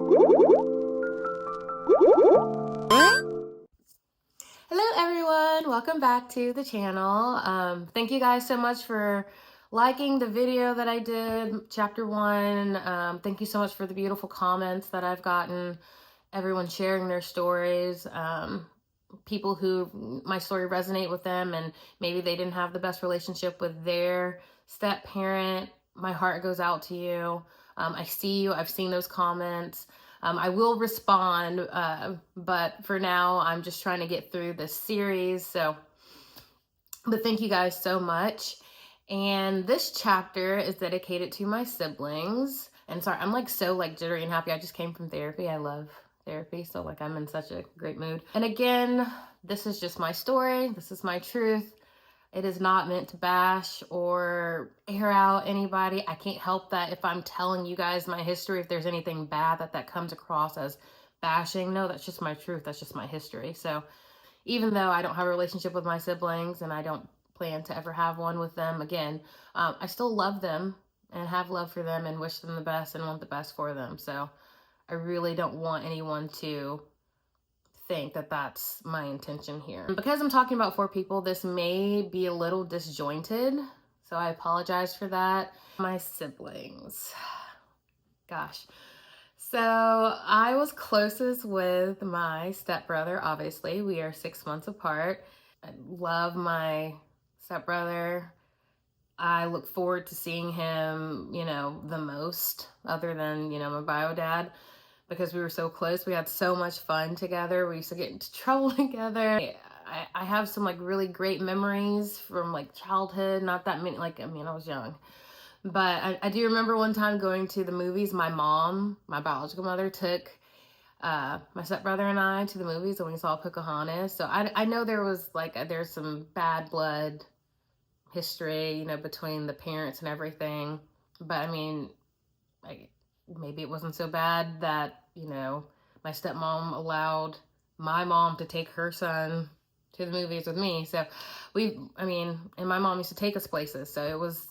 Hello everyone, welcome back to the channel. Thank you guys so much for liking the video that I did, chapter 1. Thank you so much for the beautiful comments that I've gotten, everyone sharing their stories, people who my story resonate with them and maybe they didn't have the best relationship with their step parent. My heart goes out to you. I see you, I've seen those comments. I will respond, but for now, I'm just trying to get through this series. But thank you guys so much. And this chapter is dedicated to my siblings. And sorry, I'm so jittery and happy. I just came from therapy. I love therapy, so I'm in such a great mood. And again, this is just my story. This is my truth. It is not meant to bash or air out anybody. I can't help that if I'm telling you guys my history, if there's anything bad that comes across as bashing. No, that's just my truth. That's just my history. So even though I don't have a relationship with my siblings and I don't plan to ever have one with them again, I still love them and have love for them and wish them the best and want the best for them. So I really don't want anyone to think that that's my intention here. Because I'm talking about 4 people, this may be a little disjointed, so I apologize for that. My siblings, gosh. So I was closest with my stepbrother, obviously. We are 6 months apart. I love my stepbrother. I look forward to seeing him, the most, other than, my bio dad. Because we were so close. We had so much fun together. We used to get into trouble together. I have some really great memories from childhood. Not that many, I was young. But I do remember one time going to the movies. My mom, my biological mother, took my stepbrother and I to the movies and we saw Pocahontas. So I know there was there's some bad blood history, between the parents and everything. But maybe it wasn't so bad that, my stepmom allowed my mom to take her son to the movies with me. So and my mom used to take us places. So it was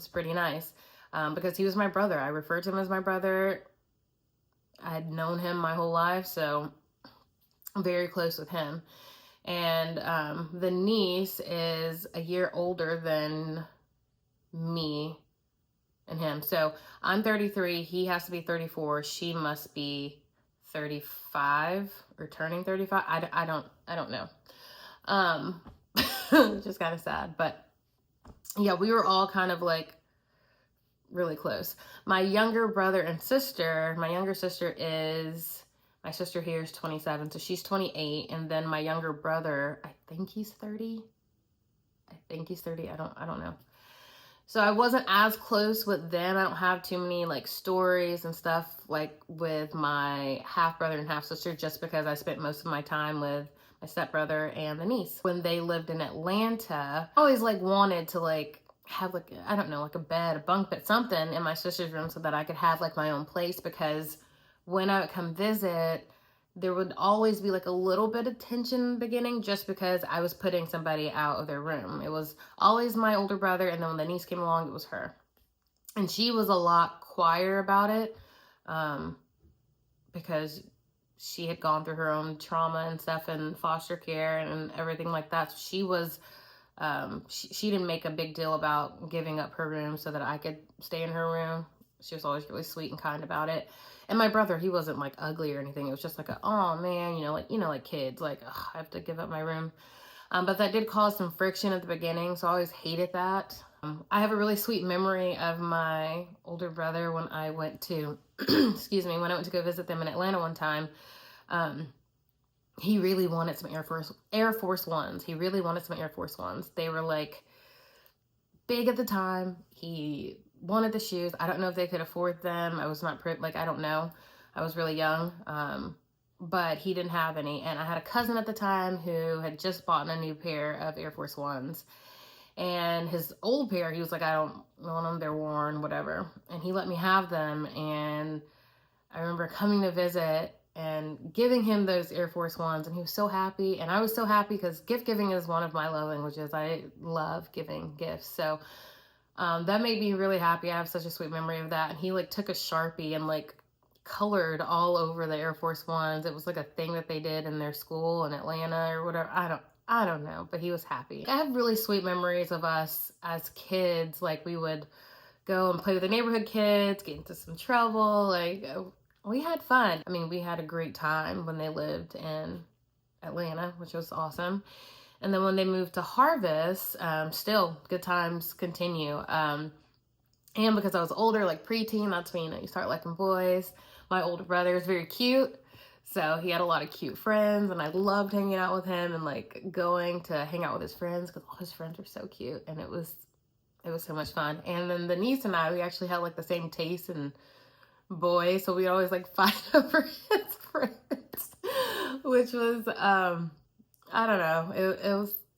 pretty nice because he was my brother. I referred to him as my brother. I had known him my whole life, so I'm very close with him. And the niece is a year older than me and him. So I'm 33, he has to be 34, she must be 35 or turning 35. I don't know. Just kind of sad, but yeah, we were all kind of really close. My younger brother and sister, my younger sister my sister here is 27, so she's 28, and then my younger brother, I think he's 30. I don't know. So I wasn't as close with them. I don't have too many stories and stuff with my half brother and half sister, just because I spent most of my time with my stepbrother and the niece. When they lived in Atlanta, I always wanted to have I don't know, a bed, a bunk bed, something in my sister's room so that I could have my own place, because when I would come visit, there would always be a little bit of tension in the beginning, just because I was putting somebody out of their room. It was always my older brother, and then when the niece came along, it was her. And she was a lot quieter about it because she had gone through her own trauma and stuff in foster care and everything like that. So she was, she didn't make a big deal about giving up her room so that I could stay in her room. She was always really sweet and kind about it. And my brother, he wasn't ugly or anything. It was just oh man, kids, ugh, I have to give up my room. But that did cause some friction at the beginning, so I always hated that. I have a really sweet memory of my older brother when I went to, excuse me, when I went to go visit them in Atlanta one time. He really wanted some Air Force Ones. He really wanted some Air Force Ones. They were big at the time. He wanted the shoes. I don't know if they could afford them. I was not I don't know. I was really young. But he didn't have any. And I had a cousin at the time who had just bought a new pair of Air Force Ones. And his old pair, he was I don't want them. They're worn, whatever. And he let me have them. And I remember coming to visit and giving him those Air Force Ones, and he was so happy. And I was so happy because gift giving is one of my love languages. I love giving gifts. So that made me really happy. I have such a sweet memory of that. And he took a Sharpie and colored all over the Air Force Ones. It was like a thing that they did in their school in Atlanta or whatever. I don't know, but he was happy. I have really sweet memories of us as kids. Like, we would go and play with the neighborhood kids, get into some trouble. Like, we had fun. I mean, we had a great time when they lived in Atlanta, which was awesome. And then when they moved to Harvest, still good times continue. And because I was older, like preteen, that's when, you start liking boys. My older brother is very cute, so he had a lot of cute friends, and I loved hanging out with him and like going to hang out with his friends because all his friends were so cute, and it was so much fun. And then the niece and I, we actually had like the same taste in boys, so we always like fight over his friends, which was I don't know,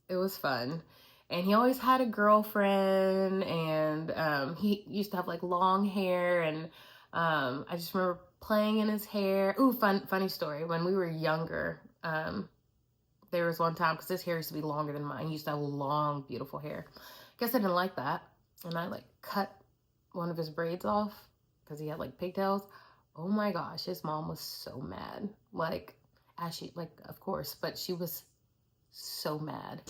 it was fun. And he always had a girlfriend, and he used to have like long hair, and I just remember playing in his hair. Ooh, funny story. When we were younger, there was one time, because his hair used to be longer than mine. He used to have long, beautiful hair. Guess I didn't like that, and I like cut one of his braids off because he had like pigtails. Oh my gosh, his mom was so mad. Like, of course, but she was so mad.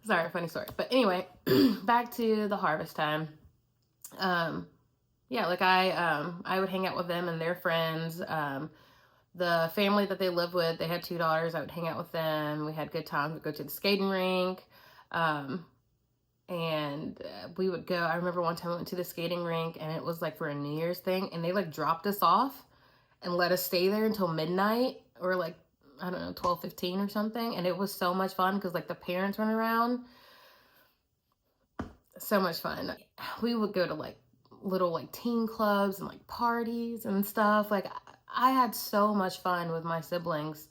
Sorry, funny story. But anyway, back to the harvest time. Yeah, like I would hang out with them and their friends. The family that they lived with, they had 2 daughters. I would hang out with them. We had good times. We'd go to the skating rink. And we would go. I remember one time we went to the skating rink, and it was like for a New Year's thing, and they like dropped us off and let us stay there until midnight, or like, I don't know, 12:15 or something. And it was so much fun because like the parents run around. So much fun. We would go to like little like teen clubs and like parties and stuff. Like, I had so much fun with my siblings,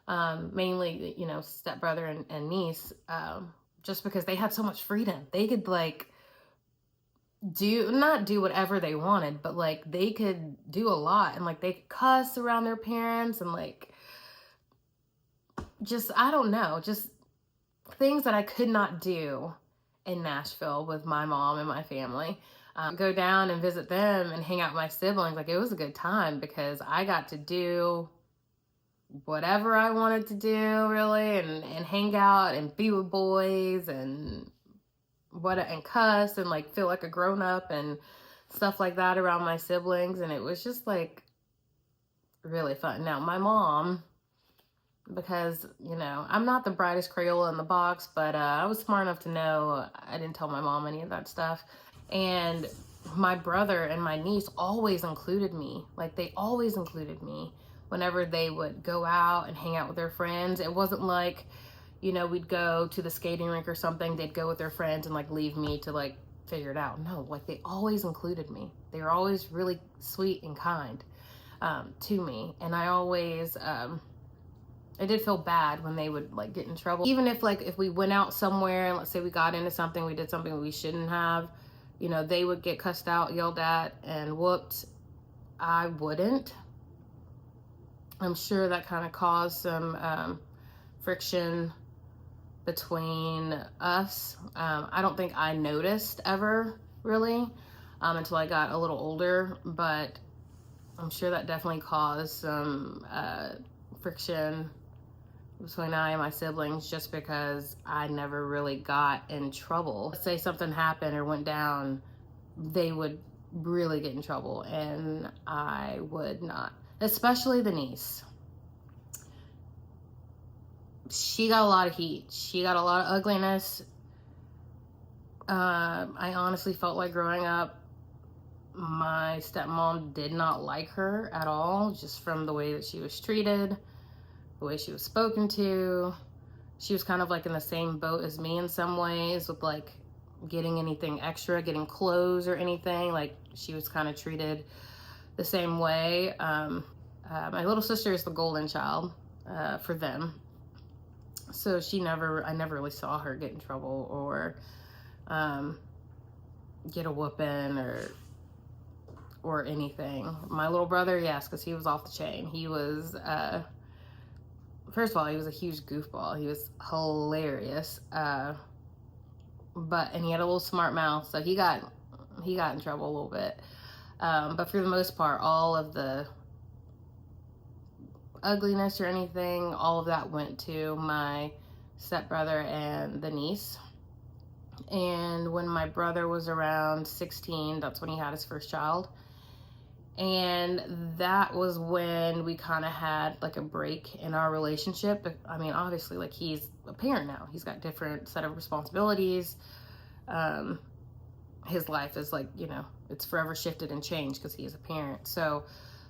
mainly, you know, stepbrother and niece, just because they had so much freedom. They could like not do whatever they wanted, but like they could do a lot, and like they could cuss around their parents, and like, just, I don't know, just things that I could not do in Nashville with my mom and my family. Go down and visit them and hang out with my siblings. Like, it was a good time because I got to do whatever I wanted to do, really, and hang out and be with boys and cuss and like feel like a grown up and stuff like that around my siblings. And it was just like really fun. Now, my mom, because, you know, I'm not the brightest Crayola in the box, but I was smart enough to know I didn't tell my mom any of that stuff. And my brother and my niece always included me. Like, they always included me whenever they would go out and hang out with their friends. It wasn't like, you know, we'd go to the skating rink or something, they'd go with their friends and like leave me to like figure it out. No, like, they always included me. They were always really sweet and kind to me. And I always, I did feel bad when they would like get in trouble. Even if like, if we went out somewhere and let's say we got into something, we did something we shouldn't have, you know, they would get cussed out, yelled at, and whooped. I wouldn't. I'm sure that kind of caused some friction between us. I don't think I noticed ever really until I got a little older, but I'm sure that definitely caused some friction between I and my siblings, just because I never really got in trouble. Let's say something happened or went down, they would really get in trouble, and I would not. Especially the niece. She got a lot of heat. She got a lot of ugliness. I honestly felt like growing up, my stepmom did not like her at all, just from the way that she was treated, the way she was spoken to. She was kind of like in the same boat as me in some ways, with like getting anything extra, getting clothes or anything. Like, she was kind of treated the same way. My little sister is the golden child for them. So I never really saw her get in trouble or get a whooping or anything. My little brother, yes, because he was off the chain. He was, first of all, he was a huge goofball. He was hilarious. And he had a little smart mouth, so he got in trouble a little bit. But for the most part, all of the ugliness or anything, all of that went to my stepbrother and the niece. And when my brother was around 16, that's when he had his first child. And that was when we kind of had like a break in our relationship. I mean, obviously, like, he's a parent now. He's got different set of responsibilities. His life is like, you know, it's forever shifted and changed because he is a parent. So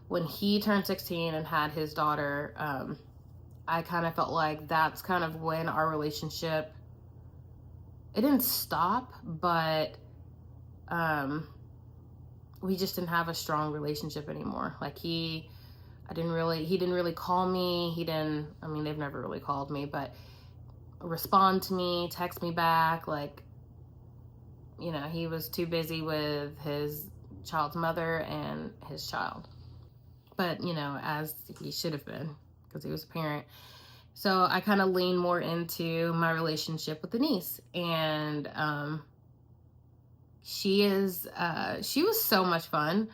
when he turned 16 and had his daughter, I kind of felt like that's kind of when our relationship, it didn't stop, but we just didn't have a strong relationship anymore. Like, he didn't really call me. I mean, they've never really called me, but respond to me, text me back. Like, you know, he was too busy with his child's mother and his child. But, you know, as he should have been, because he was a parent. So I kind of leaned more into my relationship with the niece. And she was so much fun.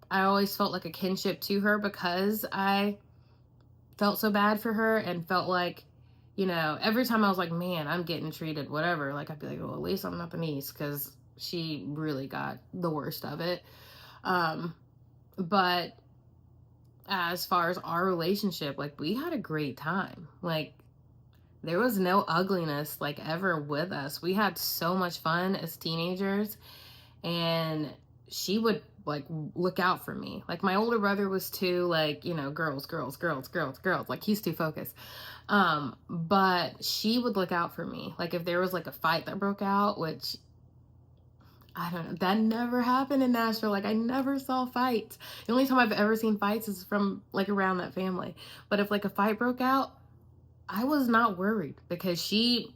I always felt like a kinship to her because I felt so bad for her and felt like, you know, every time I was like, man, I'm getting treated whatever, like, I'd be like, well, at least I'm not the niece, because she really got the worst of it. But as far as our relationship, like, we had a great time. Like, there was no ugliness, like, ever with us. We had so much fun as teenagers, and she would, like, look out for me. Like, my older brother was too, like, you know, girls. Like, he's too focused. But she would look out for me. Like, if there was, like, a fight that broke out, which, I don't know, that never happened in Nashville. Like, I never saw fights. The only time I've ever seen fights is from, like, around that family. But if, like, a fight broke out, I was not worried, because she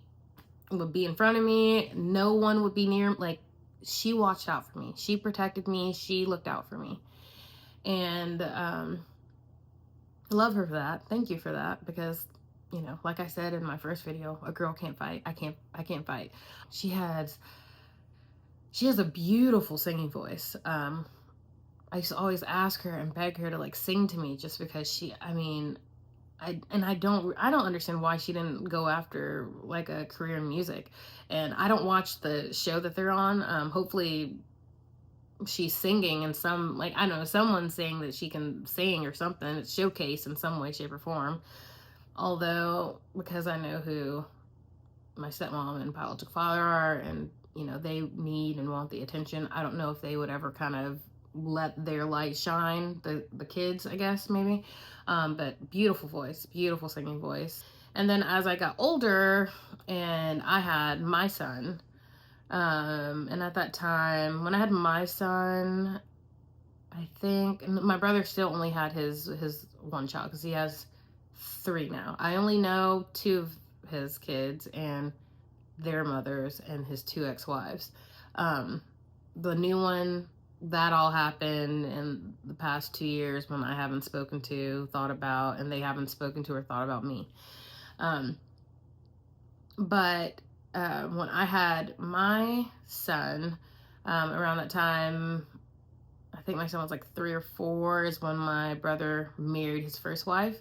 would be in front of me. No one would be near. Like, she watched out for me. She protected me. She looked out for me. And I love her for that. Thank you for that, because, you know, like I said in my first video, a girl can't fight. I can't fight. She has a beautiful singing voice. I used to always ask her and beg her to, like, sing to me, just because I don't understand why she didn't go after, like, a career in music. And I don't watch the show that they're on. Hopefully she's singing in some, like, I don't know, someone's saying that she can sing or something. It's showcased in some way, shape, or form. Although, because I know who my stepmom and biological father are, and, you know, they need and want the attention, I don't know if they would ever kind of let their light shine, the kids, I guess, maybe. But beautiful voice, beautiful singing voice. And then as I got older and I had my son, and at that time, when I had my son, I think my brother still only had his one child, because he has 3 now. I only know 2 of his kids and their mothers and his 2 ex-wives. The new one, that all happened in the past 2 years, when I haven't spoken to, thought about, and they haven't spoken to or thought about me. But when I had my son, around that time, I think my son was like 3 or 4, is when my brother married his first wife.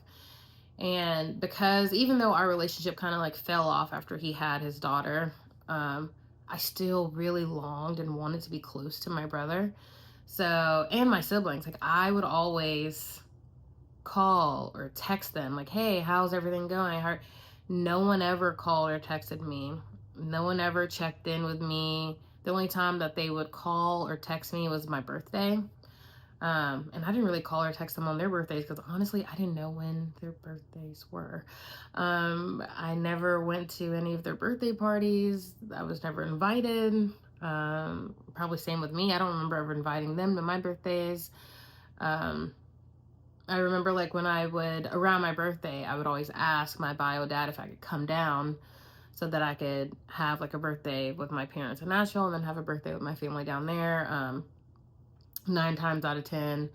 And because even though our relationship kind of, like, fell off after he had his daughter, I still really longed and wanted to be close to my brother. So, and my siblings, like, I would always call or text them, like, hey, how's everything going? No one ever called or texted me. No one ever checked in with me. The only time that they would call or text me was my birthday. And I didn't really call or text them on their birthdays, because honestly, I didn't know when their birthdays were. I never went to any of their birthday parties. I was never invited. Probably same with me. I don't remember ever inviting them to my birthdays. I remember, like, when I would, around my birthday, I would always ask my bio dad if I could come down so that I could have, like, a birthday with my parents in Nashville and then have a birthday with my family down there. 9 times out of 10,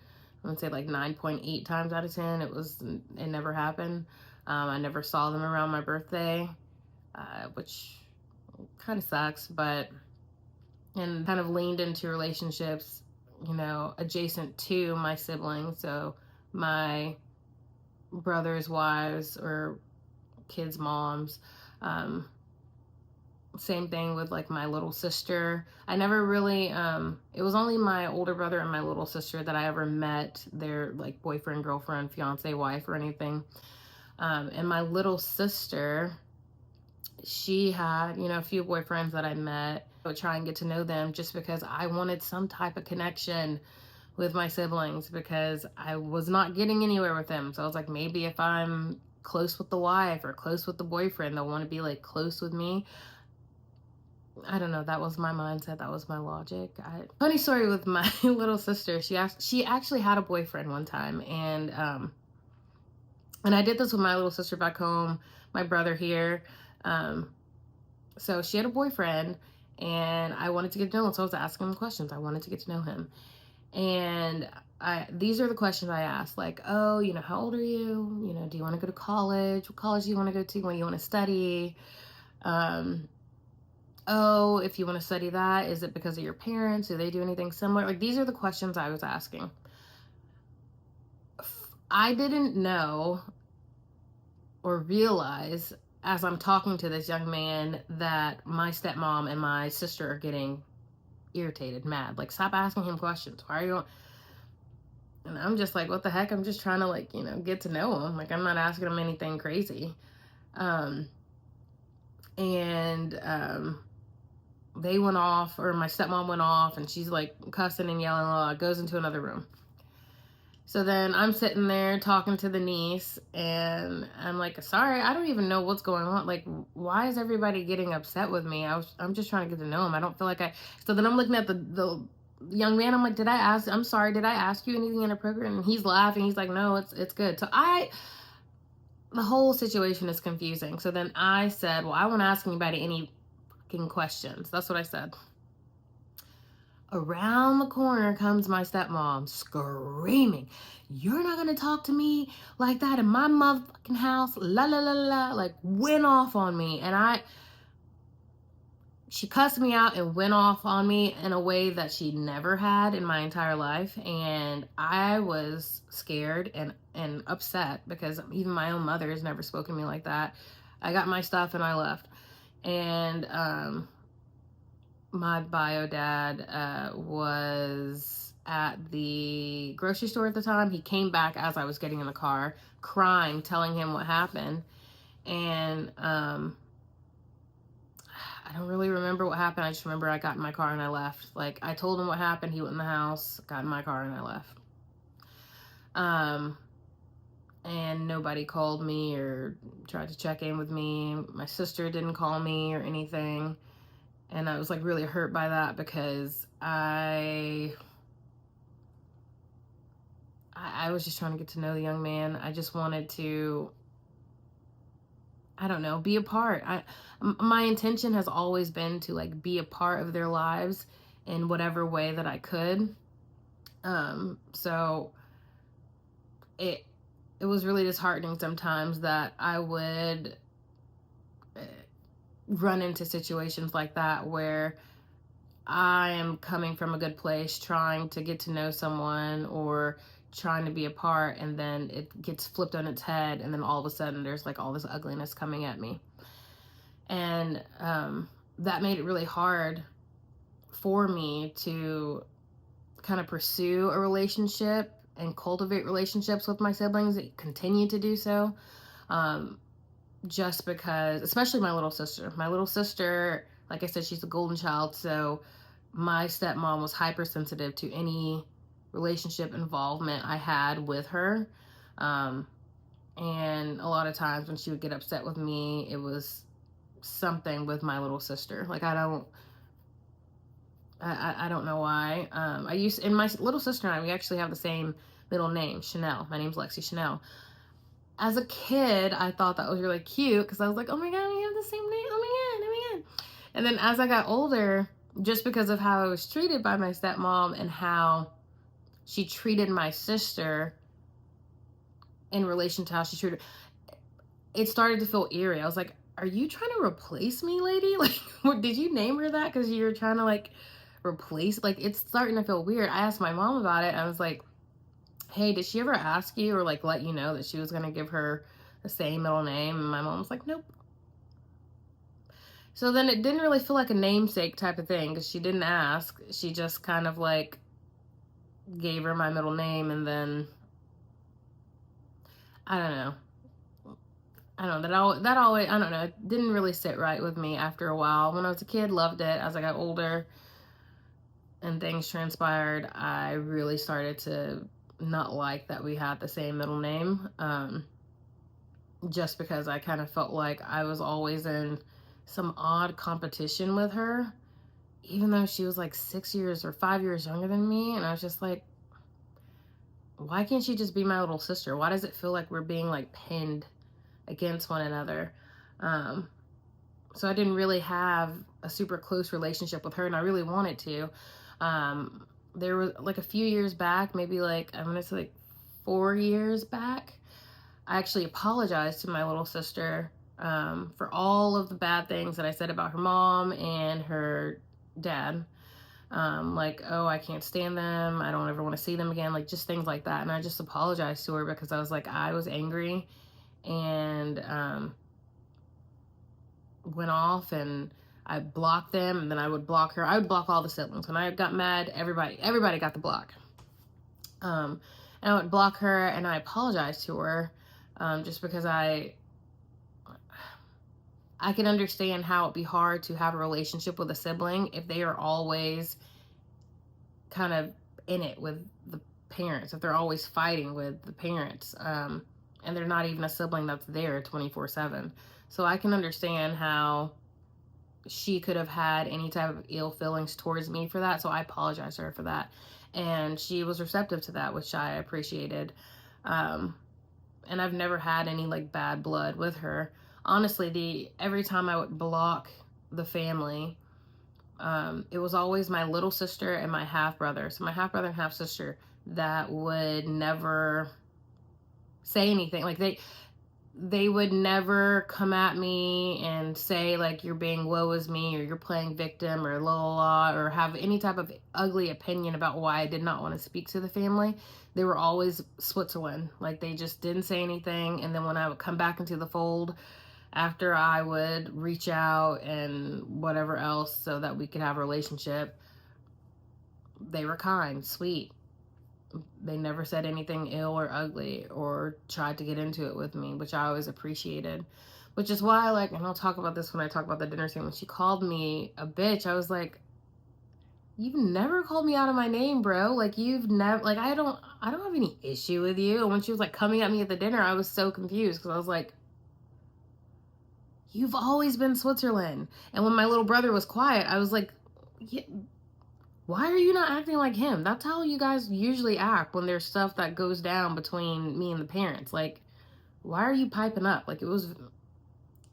I would say like 9.8 times out of 10, it never happened. I never saw them around my birthday, which kind of sucks, and kind of leaned into relationships you know, adjacent to my siblings. So my brothers' wives or kids' moms. Same thing with like my little sister. I never really, it was only my older brother and my little sister that I ever met their like boyfriend, girlfriend, fiance, wife, or anything. And my little sister, she had, you know, a few boyfriends that I met. I would try and get to know them just because I wanted some type of connection with my siblings because I was not getting anywhere with them. So I was like, maybe if I'm close with the wife or close with the boyfriend, they'll want to be like close with me. I don't know. That was my mindset. That was my logic. Funny story with my little sister. She actually had a boyfriend one time, and I did this with my little sister back home, my brother here. So she had a boyfriend, and I wanted to get to know him. So I was asking him questions. I wanted to get to know him, and these are the questions I asked. Like, oh, you know, how old are you? You know, do you want to go to college? What college do you want to go to? What do you want to study? Oh, if you want to study that, is it because of your parents? Do they do anything similar? Like, these are the questions I was asking. I didn't know or realize as I'm talking to this young man that my stepmom and my sister are getting irritated, mad. Like, stop asking him questions. Why are you? And I'm just like, what the heck? I'm just trying to, like, you know, get to know him. Like, I'm not asking him anything crazy. They went off, or my stepmom went off, and she's like cussing and yelling, goes into another room. So then I'm sitting there talking to the niece, and I'm like, sorry, I don't even know what's going on. Like, why is everybody getting upset with me? I'm just trying to get to know him. I don't feel like so then I'm looking at the young man. I'm like, I'm sorry, did I ask you anything inappropriate? And he's laughing. He's like, no, it's good. So the whole situation is confusing. So then I said, well, I won't ask anybody any questions. That's what I said. Around the corner comes my stepmom screaming, you're not gonna talk to me like that in my motherfucking house, la la la la, like went off on me. And she cussed me out and went off on me in a way that she never had in my entire life. And I was scared and upset because even my own mother has never spoken to me like that. I got my stuff and I left. And my bio dad was at the grocery store at the time. He came back as I was getting in the car, crying, telling him what happened. And I don't really remember what happened. I just remember I got in my car and I left. Like, I told him what happened. He went in the house, got in my car, and I left. And nobody called me or tried to check in with me. My sister didn't call me or anything. And I was like really hurt by that because I was just trying to get to know the young man. I just wanted to, I don't know, be a part. My intention has always been to like be a part of their lives in whatever way that I could. So it was really disheartening sometimes that I would run into situations like that where I am coming from a good place, trying to get to know someone or trying to be a part, and then it gets flipped on its head, and then all of a sudden there's like all this ugliness coming at me. And that made it really hard for me to kind of pursue a relationship and cultivate relationships with my siblings, continue to do so. Just because, especially my little sister. My little sister, like I said, she's a golden child, so my stepmom was hypersensitive to any relationship involvement I had with her. And a lot of times when she would get upset with me, it was something with my little sister. Like, I don't know why. And my little sister and I, we actually have the same middle name, Chanel. My name's Lexi Chanel. As a kid, I thought that was really cute because I was like, oh my God, we have the same name. Oh my God. And then as I got older, just because of how I was treated by my stepmom and how she treated my sister in relation to how she treated, it started to feel eerie. I was like, are you trying to replace me, lady? Like, did you name her that because you're trying to like replace, like, it's starting to feel weird. I asked my mom about it. I was like, hey, did she ever ask you or like let you know that she was going to give her the same middle name? And my mom was like, nope. So then it didn't really feel like a namesake type of thing because she didn't ask. She just kind of like gave her my middle name, and then I don't know. I don't know, that always, I don't know, it didn't really sit right with me after a while. When I was a kid, loved it. As I got older and things transpired, I really started to not like that we had the same middle name, just because I kind of felt like I was always in some odd competition with her, even though she was like 6 years or 5 years younger than me. And I was just like, why can't she just be my little sister? Why does it feel like we're being like pinned against one another? So I didn't really have a super close relationship with her, and I really wanted to. There was like a few years back, maybe like, I'm gonna say like 4 years back, I actually apologized to my little sister for all of the bad things that I said about her mom and her dad. Like, oh, I can't stand them, I don't ever want to see them again, like just things like that. And I just apologized to her because I was like, I was angry, and went off, and I blocked them, and then I would block her. I would block all the siblings. When I got mad, everybody got the block. And I would block her, and I apologized to her, just because I can understand how it'd be hard to have a relationship with a sibling if they are always kind of in it with the parents, if they're always fighting with the parents, and they're not even a sibling that's there 24/7. So I can understand how she could have had any type of ill feelings towards me for that. So I apologize to her for that. And she was receptive to that, which I appreciated. And I've never had any like bad blood with her. Honestly, every time I would block the family, it was always my little sister and my half brother. So my half brother and half sister that would never say anything. Like they would never come at me and say like, you're being woe is me, or you're playing victim, or la la la, or have any type of ugly opinion about why I did not want to speak to the family. They were always Switzerland. Like, they just didn't say anything. And then when I would come back into the fold, after I would reach out and whatever else so that we could have a relationship, they were kind, sweet. They never said anything ill or ugly or tried to get into it with me, which I always appreciated. Which is why, like, and I'll talk about this when I talk about the dinner scene, when she called me a bitch, I was like, you've never called me out of my name, bro. Like, you've never, like, I don't have any issue with you. And when she was like coming at me at the dinner, I was so confused because I was like, you've always been Switzerland. And when my little brother was quiet, I was like, yeah, why are you not acting like him? That's how you guys usually act when there's stuff that goes down between me and the parents. Like, why are you piping up? Like, it was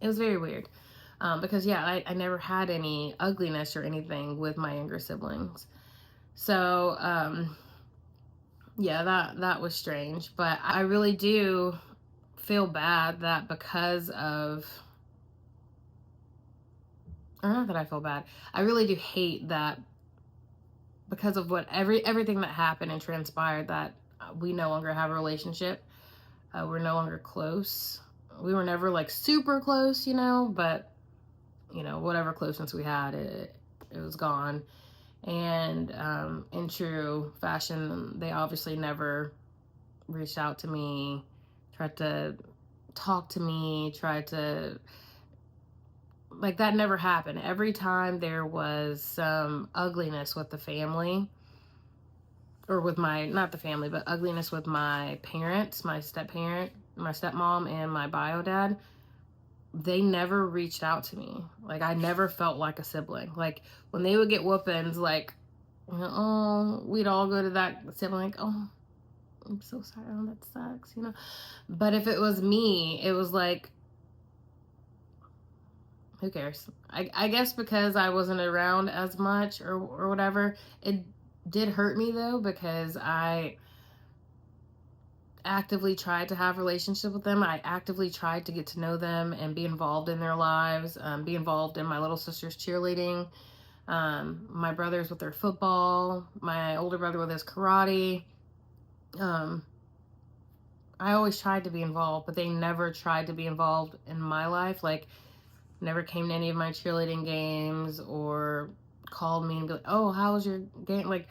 very weird. Because yeah, I never had any ugliness or anything with my younger siblings. So, yeah, that was strange. But I really do feel bad that because of, or not that I feel bad, I really do hate that because of what everything that happened and transpired, that we no longer have a relationship. We're no longer close. We were never like super close, you know, but you know, whatever closeness we had, it was gone. And in true fashion, they obviously never reached out to me, tried to talk to me, tried to, like, that never happened. Every time there was some ugliness with the family, or with my, not the family, but ugliness with my parents, my step-parent, my stepmom, and my bio dad, they never reached out to me. Like, I never felt like a sibling. Like, when they would get whoopings, like, oh, we'd all go to that sibling, like, oh, I'm so sorry, oh, that sucks, you know. But if it was me, it was like, who cares? I guess because I wasn't around as much or whatever, it did hurt me though, because I actively tried to have a relationship with them. I actively tried to get to know them and be involved in their lives, be involved in my little sister's cheerleading. My brothers with their football, my older brother with his karate. I always tried to be involved, but they never tried to be involved in my life. Like, never came to any of my cheerleading games or called me and be like, oh, how was your game? Like,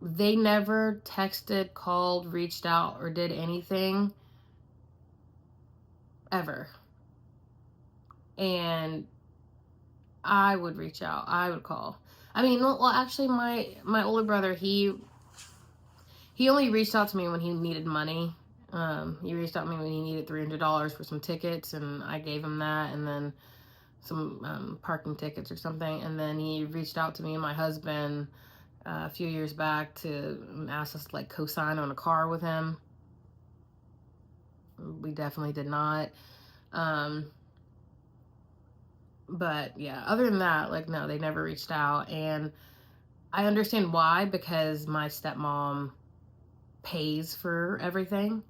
they never texted, called, reached out, or did anything ever. And I would reach out. I would call. I mean, well, actually, my older brother, he only reached out to me when he needed money. He reached out to me when he needed $300 for some tickets, and I gave him that, and then some parking tickets or something. And then he reached out to me and my husband a few years back to ask us to like co-sign on a car with him. We definitely did not. But yeah, other than that, like, no, they never reached out. And I understand why, because my stepmom pays for everything.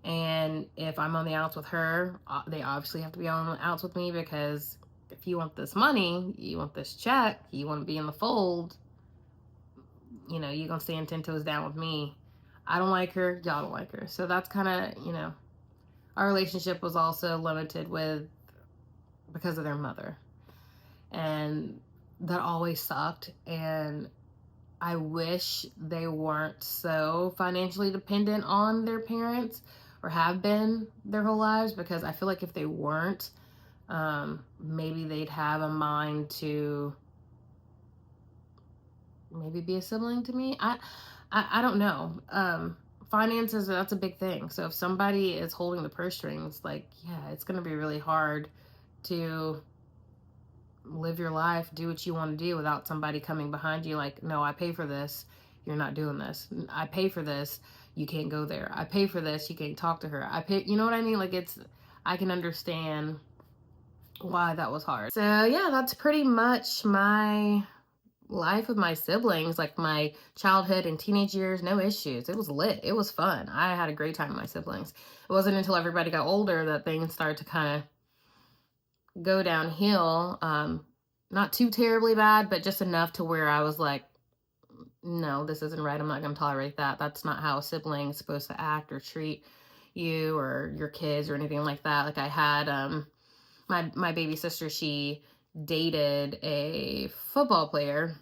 And if I'm on the outs with her, they obviously have to be on the outs with me, because if you want this money, you want this check, you want to be in the fold, you know, you're going to stand 10 toes down with me. I don't like her, y'all don't like her. So that's kind of, you know, our relationship was also limited because of their mother. And that always sucked. And I wish they weren't so financially dependent on their parents, or have been their whole lives, because I feel like if they weren't, maybe they'd have a mind to maybe be a sibling to me. I don't know. Finances, that's a big thing. So if somebody is holding the purse strings, like, yeah, it's going to be really hard to live your life, do what you want to do without somebody coming behind you like, no, I pay for this, you're not doing this. I pay for this, you can't go there. I pay for this, you can't talk to her. I pay, you know what I mean? Like, I can understand why that was hard. So yeah, that's pretty much my life with my siblings, like my childhood and teenage years. No issues. It was lit. It was fun. I had a great time with my siblings. It wasn't until everybody got older that things started to kind of go downhill. Not too terribly bad, but just enough to where I was like, no, this isn't right. I'm not going to tolerate that. That's not how a sibling is supposed to act or treat you or your kids or anything like that. Like, I had my baby sister, she dated a football player,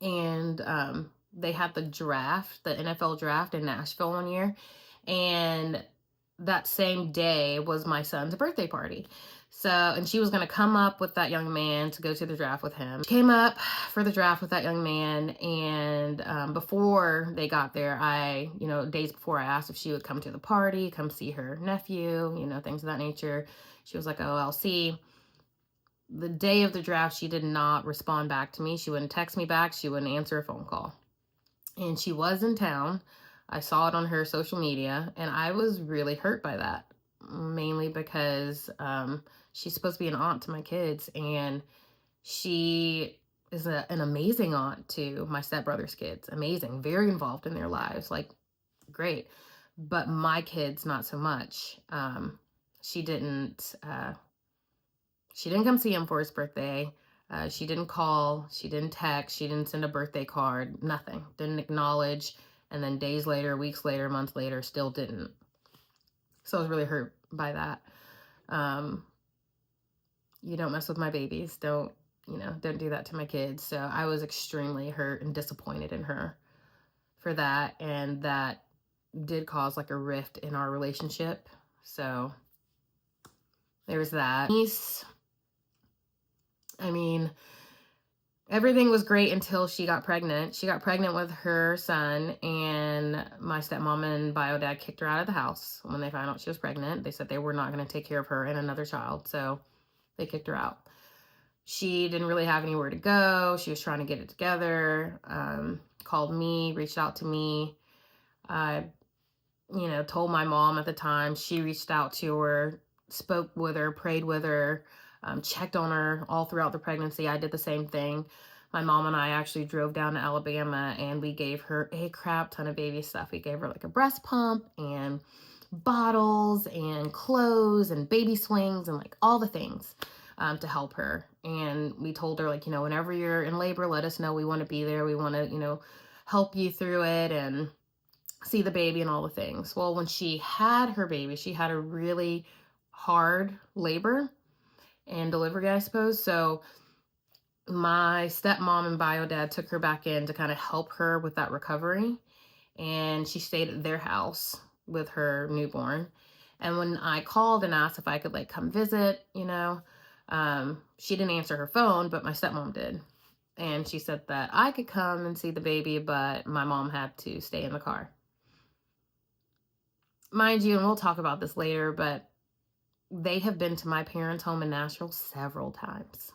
and they had the draft, the NFL draft in Nashville one year, and that same day was my son's birthday party. So, and she was going to come up with that young man to go to the draft with him. She came up for the draft with that young man, and before they got there, days before, I asked if she would come to the party, come see her nephew, you know, things of that nature. She was like, oh, I'll see. The day of the draft, she did not respond back to me. She wouldn't text me back. She wouldn't answer a phone call. And she was in town. I saw it on her social media, and I was really hurt by that, mainly because she's supposed to be an aunt to my kids, and she is an amazing aunt to my stepbrother's kids. Amazing. Very involved in their lives. Like, great. But my kids, not so much. She didn't come see him for his birthday. She didn't call, she didn't text, she didn't send a birthday card, nothing. Didn't acknowledge, and then days later, weeks later, months later, still didn't. So I was really hurt by that. You don't mess with my babies. Don't do that to my kids. So I was extremely hurt and disappointed in her for that, and that did cause like a rift in our relationship. So there's that. Niece, I mean, everything was great until she got pregnant. She got pregnant with her son, and my stepmom and bio dad kicked her out of the house when they found out she was pregnant. They said they were not going to take care of her and another child, so they kicked her out. She didn't really have anywhere to go. She was trying to get it together. Called me, reached out to me. Told my mom at the time. She reached out to her, spoke with her, prayed with her, checked on her all throughout the pregnancy. I did the same thing. My mom and I actually drove down to Alabama, and we gave her a crap ton of baby stuff. We gave her like a breast pump and bottles and clothes and baby swings and like all the things to help her. And we told her, like, whenever you're in labor, let us know. We want to be there. We want to, help you through it and see the baby and all the things. Well, when she had her baby, she had a really hard labor and delivery, I suppose. So my stepmom and bio dad took her back in to kind of help her with that recovery. And she stayed at their house with her newborn. And when I called and asked if I could, like, come visit, she didn't answer her phone, but my stepmom did. And she said that I could come and see the baby, but my mom had to stay in the car. Mind you, and we'll talk about this later, but they have been to my parents' home in Nashville several times.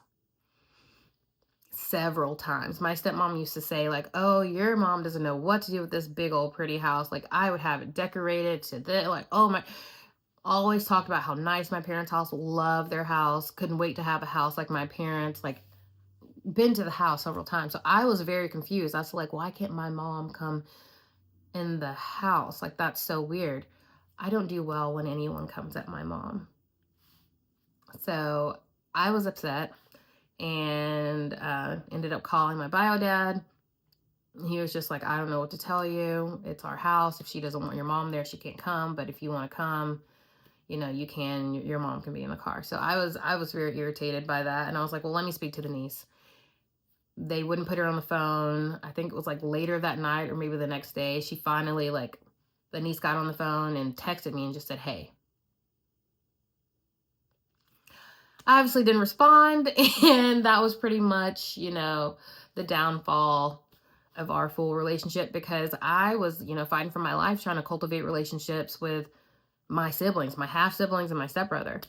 Several times. My stepmom used to say, like, oh, your mom doesn't know what to do with this big old pretty house. Like, I would have it decorated to this, like, oh my, always talked about how nice my parents' house, love their house, couldn't wait to have a house like my parents, like, been to the house several times. So I was very confused. I was like, why can't my mom come in the house? Like, that's so weird. I don't do well when anyone comes at my mom. So I was upset and ended up calling my bio dad. He was just like, I don't know what to tell you. It's our house. If she doesn't want your mom there, she can't come. But if you want to come, you can. Your mom can be in the car. So I was very irritated by that. And I was like, well, let me speak to the niece. They wouldn't put her on the phone. I think it was like later that night or maybe the next day. She finally, like, the niece got on the phone and texted me and just said, hey. I obviously didn't respond. And that was pretty much, the downfall of our full relationship, because I was, fighting for my life, trying to cultivate relationships with my siblings, my half siblings and my stepbrother,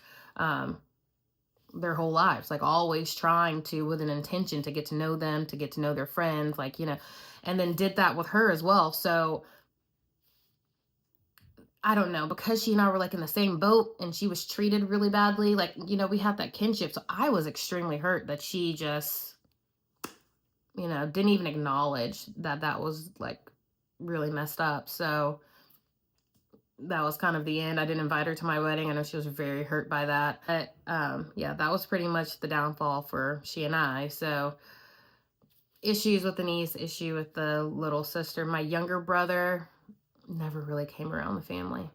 their whole lives, like always trying to, with an intention to get to know them, to get to know their friends, like, and then did that with her as well. So I don't know, because she and I were like in the same boat and she was treated really badly. Like, we had that kinship. So I was extremely hurt that she just, didn't even acknowledge that was like really messed up. So that was kind of the end. I didn't invite her to my wedding. I know she was very hurt by that. But yeah, that was pretty much the downfall for she and I. So issues with the niece, issue with the little sister. My younger brother never really came around the family.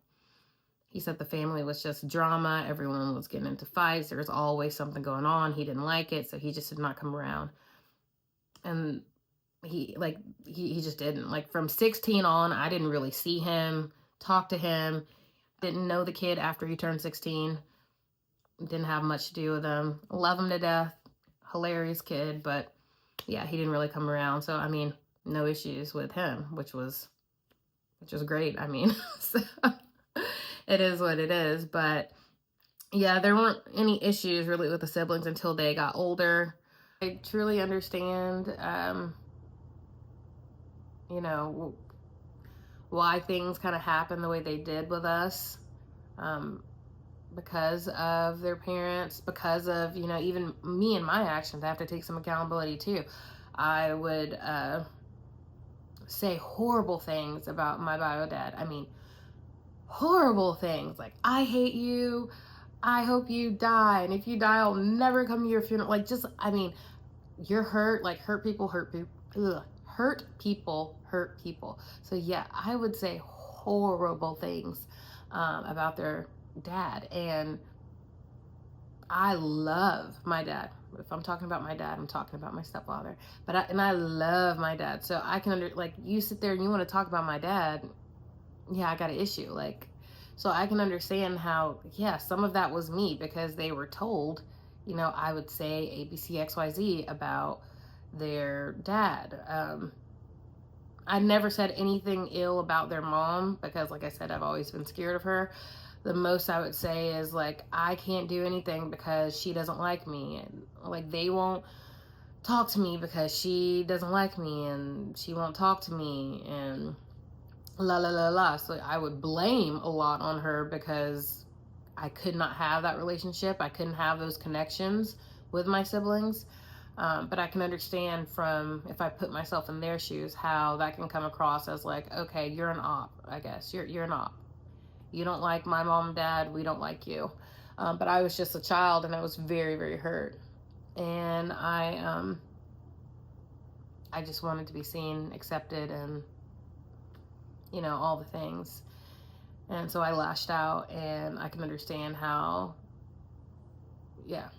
He said the family was just drama. Everyone was getting into fights. There was always something going on. He didn't like it, so he just did not come around. And he just didn't. Like, from 16 on, I didn't really see him, talk to him. Didn't know the kid after he turned 16. Didn't have much to do with him. Love him to death. Hilarious kid, but yeah, he didn't really come around. So, I mean, no issues with him, which was great. I mean, so it is what it is. But yeah, there weren't any issues really with the siblings until they got older. I truly understand, why things kind of happened the way they did with us, because of their parents, because of, even me and my actions. I have to take some accountability too. I would say horrible things about my bio dad. I mean, horrible things like, I hate you, I hope you die, and if you die, I'll never come to your funeral. Like, just, I mean, you're hurt. Like, hurt people hurt people. Hurt people hurt people. So yeah, I would say horrible things about their dad. And I love my dad. If I'm talking about my dad, I'm talking about my stepfather. But I love my dad. So I can like, you sit there and you want to talk about my dad. Yeah, I got an issue. Like, so I can understand how, yeah, some of that was me, because they were told, I would say ABC, XYZ about their dad. I never said anything ill about their mom, because like I said, I've always been scared of her. The most I would say is, like, I can't do anything because she doesn't like me, and like, they won't talk to me because she doesn't like me, and she won't talk to me, and la la la la. So I would blame a lot on her, because I could not have that relationship. I couldn't have those connections with my siblings. But I can understand, from, if I put myself in their shoes, how that can come across as like, okay, you're an op, I guess. You're an op. You don't like my mom and dad, we don't like you. But I was just a child, and I was very, very hurt. and I just wanted to be seen, accepted, and, you know, all the things. And so I lashed out, and I can understand how, yeah,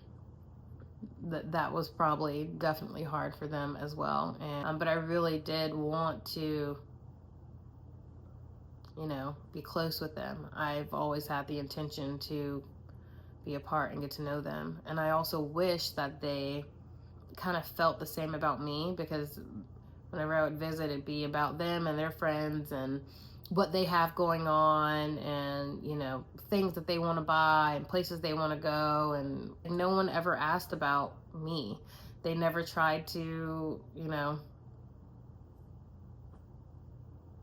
that was probably definitely hard for them as well. And but I really did want to, you know, be close with them. I've always had the intention to be a part and get to know them. And I also wish that they kind of felt the same about me, because whenever I would visit, it'd be about them and their friends and what they have going on, and, you know, things that they want to buy and places they want to go. And no one ever asked about me. They never tried to, you know,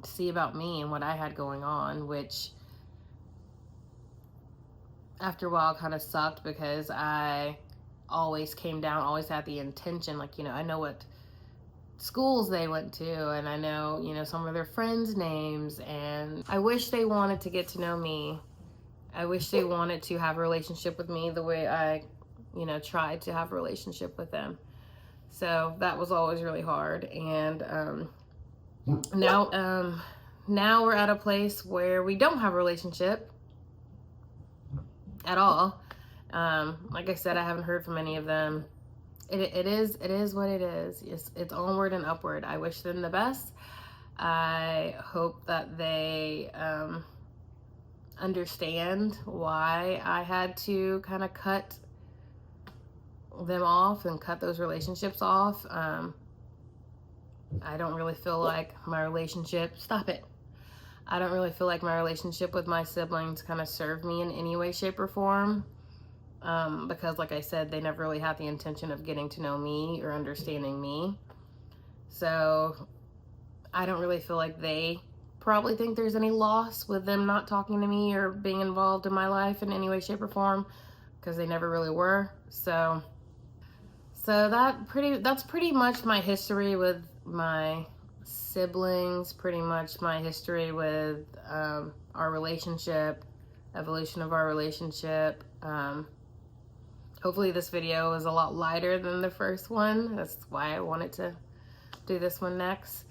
see about me and what I had going on, which after a while kind of sucked, because I always came down, always had the intention, like, you know, I know what schools they went to, and I know, you know, some of their friends' names, and I wish they wanted to get to know me. I wish they wanted to have a relationship with me the way I, you know, tried to have a relationship with them. So that was always really hard. And now we're at a place where we don't have a relationship at all. Like I said, I haven't heard from any of them. It is what it is. It's onward and upward. I wish them the best. I hope that they understand why I had to kind of cut them off and cut those relationships off. I don't really feel like my relationship, I don't really feel like my relationship with my siblings kind of served me in any way, shape, or form. Because like I said, they never really had the intention of getting to know me or understanding me. So I don't really feel like they probably think there's any loss with them not talking to me or being involved in my life in any way, shape, or form, because they never really were. So that's pretty much my history with my siblings, pretty much my history with our relationship, evolution of our relationship. Hopefully this video is a lot lighter than the first one. That's why I wanted to do this one next.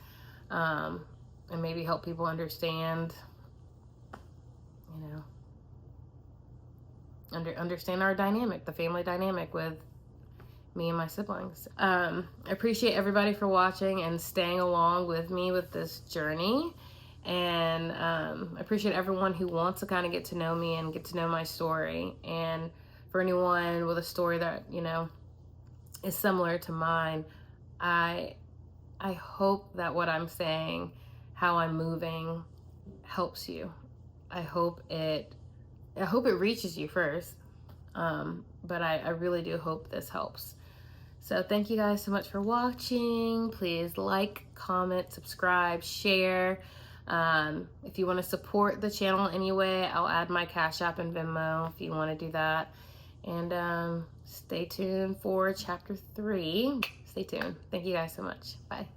And maybe help people understand, you know, understand our dynamic, the family dynamic with me and my siblings. I appreciate everybody for watching and staying along with me with this journey. And I appreciate everyone who wants to kind of get to know me and get to know my story. And for anyone with a story that, you know, is similar to mine, I hope that what I'm saying, how I'm moving, helps you. I hope it reaches you first. But I really do hope this helps. So thank you guys so much for watching. Please like, comment, subscribe, share. If you want to support the channel anyway, I'll add my Cashapp and Venmo if you want to do that. And stay tuned for chapter 3. Stay tuned. Thank you guys so much. Bye.